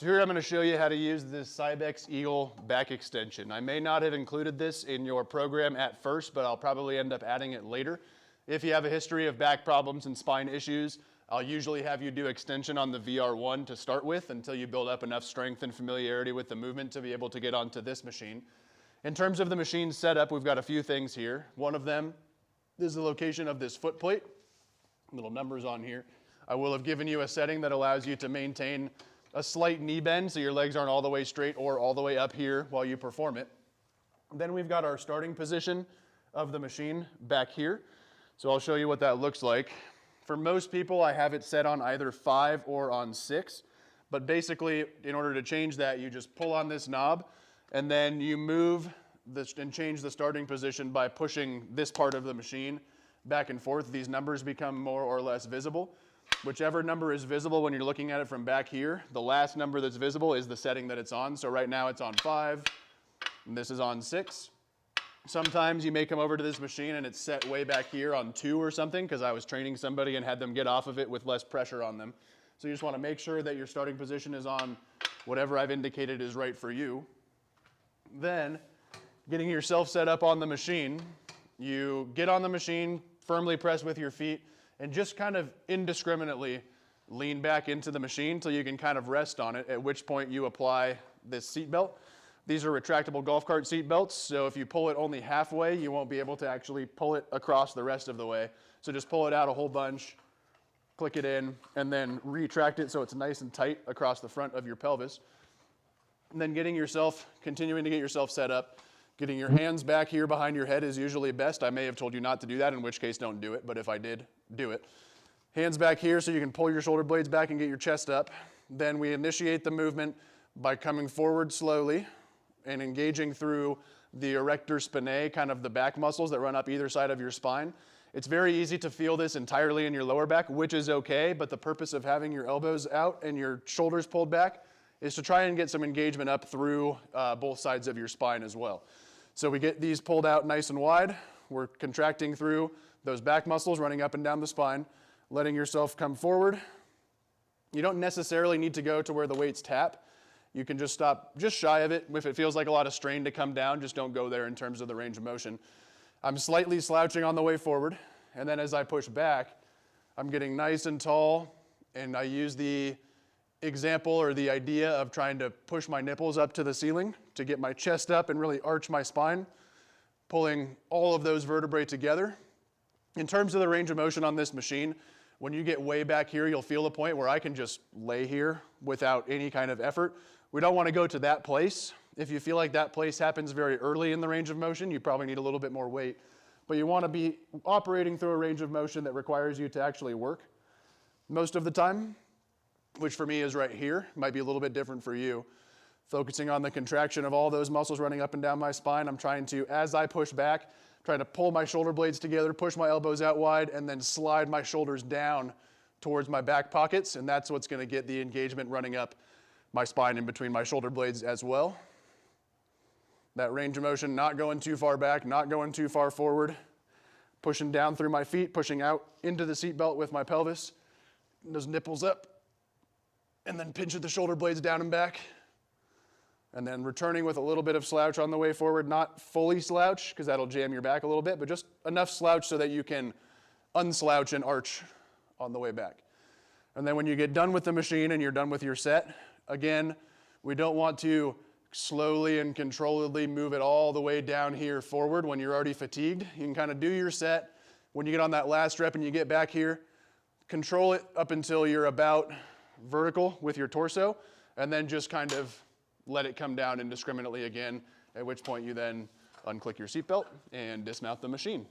So here I'm going to show you how to use this Cybex Eagle back extension. I may not have included this in your program at first, but I'll probably end up adding it later. If you have a history of back problems and spine issues, I'll usually have you do extension on the VR1 to start with until you build up enough strength and familiarity with the movement to be able to get onto this machine. In terms of the machine setup, we've got a few things here. One of them is the location of this foot plate. Little numbers on here. I will have given you a setting that allows you to maintain a slight knee bend so your legs aren't all the way straight or all the way up here while you perform it. Then we've got our starting position of the machine back here. So I'll show you what that looks like. For most people, I have it set on either 5 or on 6. But basically, in order to change that, you just pull on this knob and then you move this and change the starting position by pushing this part of the machine back and forth. These numbers become more or less visible. Whichever number is visible when you're looking at it from back here, the last number that's visible is the setting that it's on. So right now it's on 5, and this is on 6. Sometimes you may come over to this machine and it's set way back here on 2 or something because I was training somebody and had them get off of it with less pressure on them. So you just want to make sure that your starting position is on whatever I've indicated is right for you. Then, getting yourself set up on the machine, you get on the machine, firmly press with your feet, and just kind of indiscriminately lean back into the machine until you can kind of rest on it, at which point you apply this seat belt. These are retractable golf cart seat belts, so if you pull it only halfway, you won't be able to actually pull it across the rest of the way. So just pull it out a whole bunch, click it in, and then retract it so it's nice and tight across the front of your pelvis. And then continuing to get yourself set up. Getting your hands back here behind your head is usually best. I may have told you not to do that, in which case don't do it, but if I did, do it. Hands back here so you can pull your shoulder blades back and get your chest up. Then we initiate the movement by coming forward slowly and engaging through the erector spinae, kind of the back muscles that run up either side of your spine. It's very easy to feel this entirely in your lower back, which is okay, but the purpose of having your elbows out and your shoulders pulled back is to try and get some engagement up through both sides of your spine as well. So we get these pulled out nice and wide. We're contracting through those back muscles running up and down the spine, letting yourself come forward. You don't necessarily need to go to where the weights tap. You can just stop just shy of it. If it feels like a lot of strain to come down, just don't go there in terms of the range of motion. I'm slightly slouching on the way forward, and then as I push back, I'm getting nice and tall, and I use the example or the idea of trying to push my nipples up to the ceiling to get my chest up and really arch my spine, pulling all of those vertebrae together. In terms of the range of motion on this machine, when you get way back here, you'll feel a point where I can just lay here without any kind of effort. We don't want to go to that place. If you feel like that place happens very early in the range of motion, you probably need a little bit more weight. But you want to be operating through a range of motion that requires you to actually work most of the time, which for me is right here. Might be a little bit different for you. Focusing on the contraction of all those muscles running up and down my spine, I'm trying to, as I push back, trying to pull my shoulder blades together, push my elbows out wide, and then slide my shoulders down towards my back pockets, and that's what's going to get the engagement running up my spine in between my shoulder blades as well. That range of motion, not going too far back, not going too far forward, pushing down through my feet, pushing out into the seat belt with my pelvis, those nipples up, and then pinch at the shoulder blades down and back. And then returning with a little bit of slouch on the way forward, not fully slouch, because that'll jam your back a little bit, but just enough slouch so that you can unslouch and arch on the way back. And then when you get done with the machine and you're done with your set, again, we don't want to slowly and controlledly move it all the way down here forward when you're already fatigued. You can kind of do your set. When you get on that last rep and you get back here, control it up until you're about vertical with your torso, and then just kind of let it come down indiscriminately again, at which point you then unclick your seatbelt and dismount the machine.